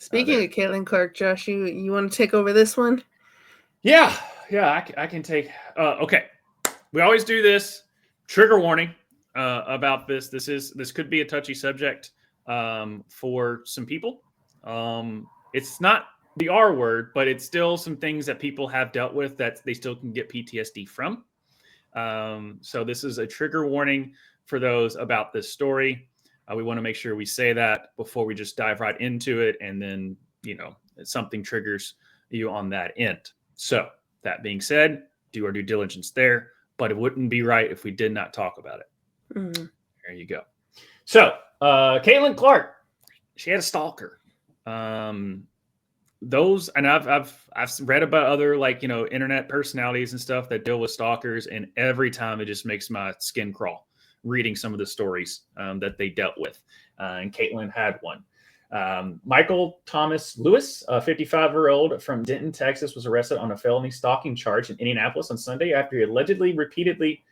Speaking of Caitlin Clark, Josh, you want to take over this one? Yeah, I can take. Okay, we always do this. Trigger warning about this. This could be a touchy subject for some people. It's not the R word, but it's still some things that people have dealt with that they still can get PTSD from. So this is a trigger warning for those about this story. We want to make sure we say that before we just dive right into it, and then something triggers you on that end. So that being said, do our due diligence there, but it wouldn't be right if we did not talk about it. Mm-hmm. There you go. So Caitlin Clark, she had a stalker. Those, and I've read about other internet personalities and stuff that deal with stalkers, and every time it just makes my skin crawl reading some of the stories that they dealt with. And Caitlin had one. Michael Thomas Lewis, a 55-year-old from Denton, Texas, was arrested on a felony stalking charge in Indianapolis on Sunday after he allegedly repeatedly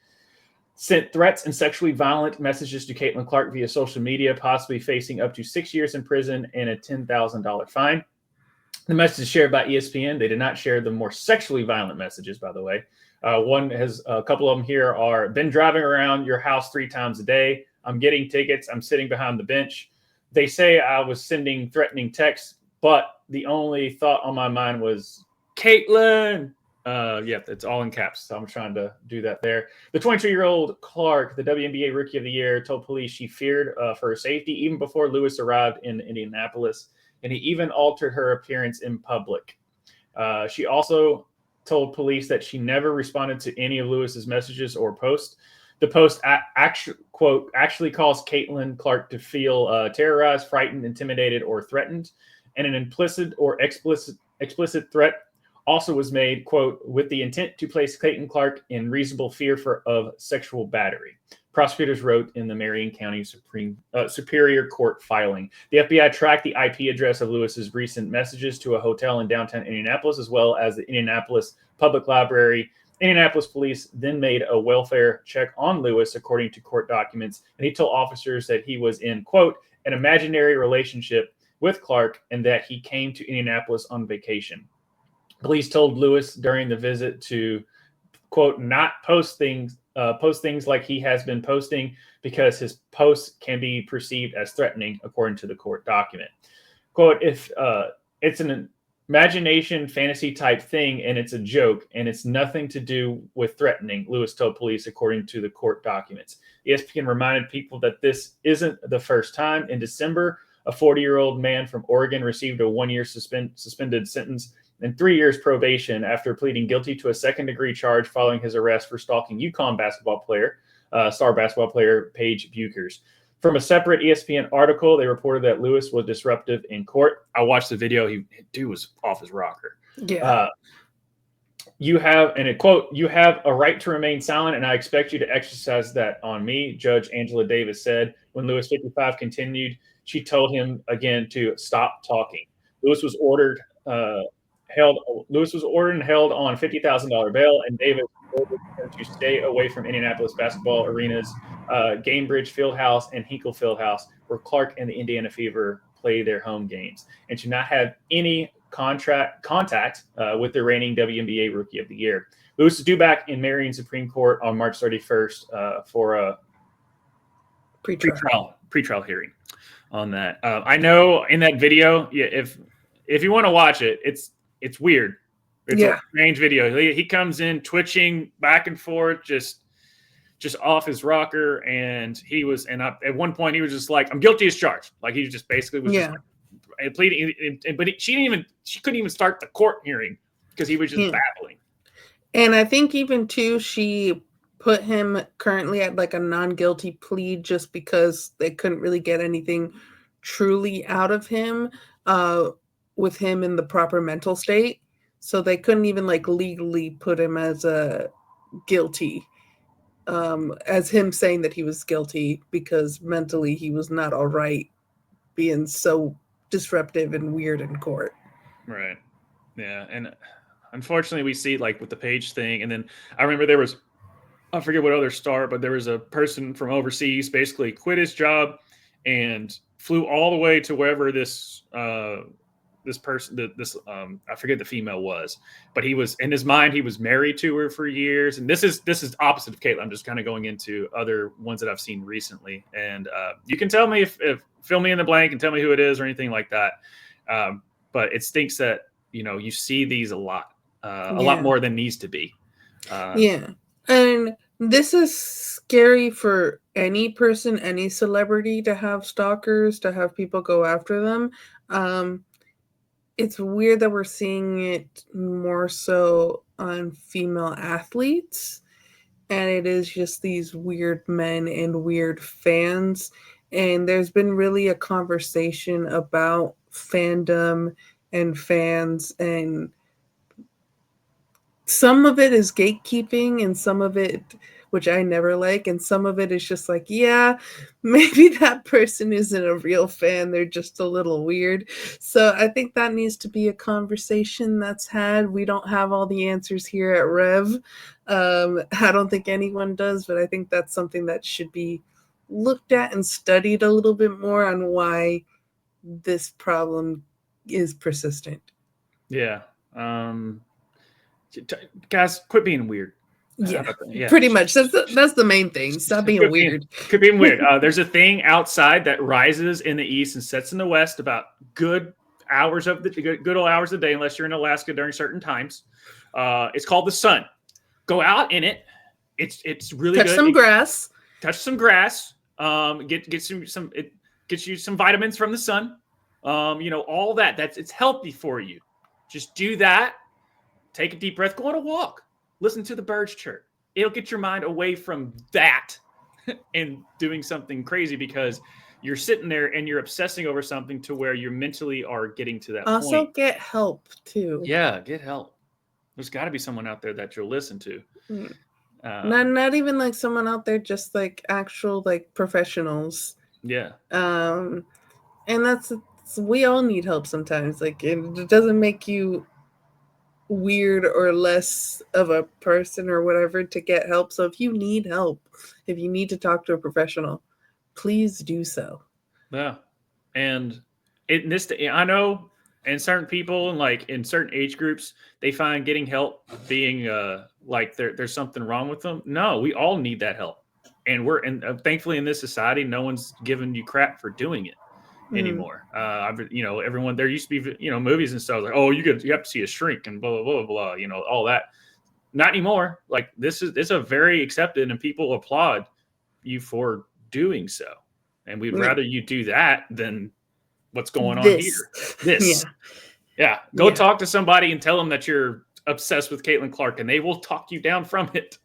sent threats and sexually violent messages to Caitlin Clark via social media, possibly facing up to 6 years in prison and a $10,000 fine. The message shared by ESPN. They did not share the more sexually violent messages, by the way. One has a couple of them here are, been driving around your house 3 times a day. I'm getting tickets. I'm sitting behind the bench. They say I was sending threatening texts, but the only thought on my mind was, Caitlin. Yeah, it's all in caps. So I'm trying to do that there. The 22-year-old Clark, the WNBA Rookie of the Year, told police she feared for her safety even before Lewis arrived in Indianapolis, and he even altered her appearance in public. She also told police that she never responded to any of Lewis's messages or posts. The post actually caused Caitlin Clark to feel terrorized, frightened, intimidated, or threatened, and an implicit or explicit threat also was made, quote, with the intent to place Caitlin Clark in reasonable fear of sexual battery. Prosecutors wrote in the Marion County Superior Court filing. The FBI tracked the IP address of Lewis's recent messages to a hotel in downtown Indianapolis, as well as the Indianapolis Public Library. Indianapolis police then made a welfare check on Lewis, according to court documents, and he told officers that he was in, quote, an imaginary relationship with Clark and that he came to Indianapolis on vacation. Police told Lewis during the visit to, quote, not post things like he has been posting because his posts can be perceived as threatening, according to the court document. Quote, if it's an imagination fantasy type thing and it's a joke and it's nothing to do with threatening, Lewis told police, according to the court documents. ESPN reminded people that this isn't the first time. In December, a 40-year-old man from Oregon received a 1-year suspended sentence and 3 years probation after pleading guilty to a second-degree charge following his arrest for stalking UConn star basketball player Paige Buchers. From a separate ESPN article, they reported that Lewis was disruptive in court. I watched the video. Dude was off his rocker. Yeah. You have, and a quote, you have a right to remain silent, and I expect you to exercise that on me, Judge Angela Davis said. When Lewis 55 continued, she told him again to stop talking. Lewis was ordered and held on $50,000 bail, and Davis ordered her to stay away from Indianapolis basketball arenas, Gamebridge Fieldhouse and Hinkle Fieldhouse, where Clark and the Indiana Fever play their home games, and to not have any contact with the reigning WNBA Rookie of the Year. Lewis is due back in Marion Supreme Court on March 31st for a pretrial hearing on that. I know in that video, if you want to watch it, it's weird. It's a strange video. He comes in twitching back and forth, just off his rocker, and at one point he was just like, "I'm guilty as charged." Like he just basically was just pleading, but she couldn't even start the court hearing because he was just babbling. And I think even too, she put him currently at like a non-guilty plea just because they couldn't really get anything truly out of him with him in the proper mental state. So they couldn't even like legally put him as a guilty, as him saying that he was guilty because mentally he was not all right being so disruptive and weird in court. Right. Yeah. And unfortunately we see like with the Paige thing. And then I remember I forget what other star, but there was a person from overseas basically quit his job and flew all the way to wherever this this person, this I forget the female was, but he was in his mind he was married to her for years. And this is opposite of Caitlyn. I'm just kind of going into other ones that I've seen recently, and you can tell me if fill me in the blank and tell me who it is or anything like that. But it stinks that you see these a lot Yeah. more than needs to be. Yeah. And this is scary for any person, any celebrity to have stalkers, to have people go after them. It's weird that we're seeing it more so on female athletes. And it is just these weird men and weird fans. And there's been really a conversation about fandom and fans, and some of it is gatekeeping and some of it, which I never like, and some of it is just like, yeah, maybe that person isn't a real fan, they're just a little weird. So I think that needs to be a conversation that's had. We don't have all the answers here at Rev. I don't think anyone does, but I think that's something that should be looked at and studied a little bit more on why this problem is persistent. Yeah. Guys, quit being weird. Yeah, Yeah. pretty much. That's the main thing. Stop being weird. Quit being weird. There's a thing outside that rises in the east and sets in the west about good hours of the good old hours of the day, unless you're in Alaska during certain times. It's called the sun. Go out in it. It's really Touch good. some grass. Touch some grass. Get some. It gets you some vitamins from the sun. All that. It's healthy for you. Just do that. Take a deep breath. Go on a walk. Listen to the birds chirp. It'll get your mind away from that and doing something crazy, because you're sitting there and you're obsessing over something to where you mentally are getting to that Also, point. get help too. Yeah, get help. There's got to be someone out there that you'll listen to. Not even like someone out there, just like actual like professionals. Yeah. And that's we all need help sometimes. Like it doesn't make you weird or less of a person or whatever to get help. So if you need help, if you need to talk to a professional, please do so. Yeah. And I know, and certain people and like in certain age groups, they find getting help being like there's something wrong with them. No, we all need that help. And thankfully in this society, no one's giving you crap for doing it anymore. Everyone, there used to be, movies and stuff like, oh, you have to see a shrink and blah, blah, blah, blah, all that. Not anymore. Like this is a very accepted, and people applaud you for doing so. And we'd rather you do that than what's going on here. This. Yeah. Go talk to somebody and tell them that you're obsessed with Caitlin Clark, and they will talk you down from it.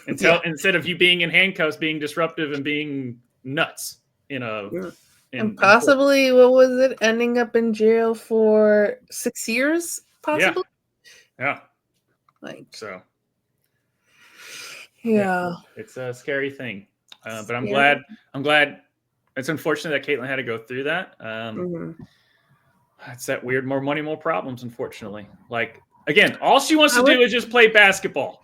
Instead of you being in handcuffs, being disruptive and being nuts, and possibly, what was it? Ending up in jail for 6 years, possibly. Yeah. Like so. Yeah. It's a scary thing, but I'm glad. It's unfortunate that Caitlin had to go through that. It's that weird more money, more problems. Unfortunately, like again, all she wants to do is just play basketball.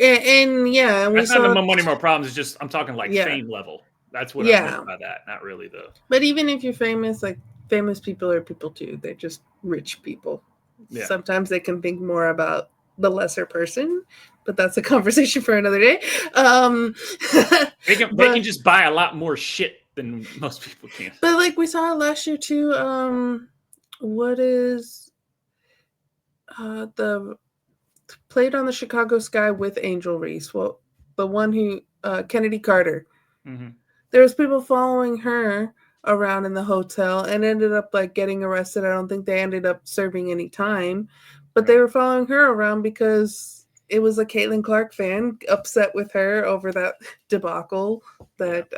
And that's not the more money, more problems. It's just I'm talking like fame level. That's what I meant by that. Not really though. But even if you're famous, like famous people are people too. They're just rich people. Yeah. Sometimes they can think more about the lesser person, but that's a conversation for another day. They can just buy a lot more shit than most people can. But like we saw last year too. What is the played on the Chicago Sky with Angel Reese? Well, the one who Kennedy Carter. Mm-hmm. There was people following her around in the hotel and ended up like getting arrested. I don't think they ended up serving any time, but they were following her around because it was a Caitlin Clark fan upset with her over that debacle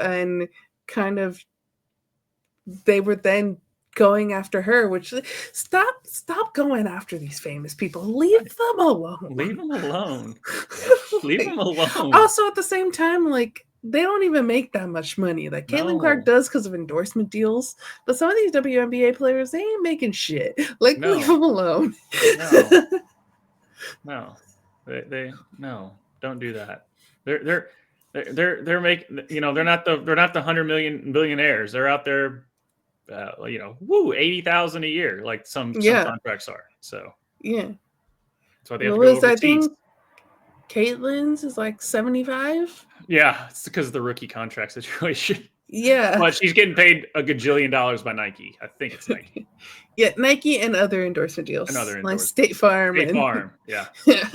and kind of they were then going after her, which stop going after these famous people. Leave them alone. Leave them alone. Leave them alone. Also at the same time, like they don't even make that much money. Like Caitlin Clark does because of endorsement deals, but some of these WNBA players, they ain't making shit. Like leave them alone. No, they don't do that. They're making, they're not the 100 million billionaires. They're out there woo, 80,000 a year, like some Yeah. contracts are. So Yeah. that's why they have What to go was I overseas. think Caitlin's is like 75? Yeah, it's because of the rookie contract situation. Yeah. But she's getting paid a gajillion dollars by Nike. I think it's Nike. Yeah, Nike and other endorsement deals Another like endorsement. State Farm State and Farm. Yeah. yeah.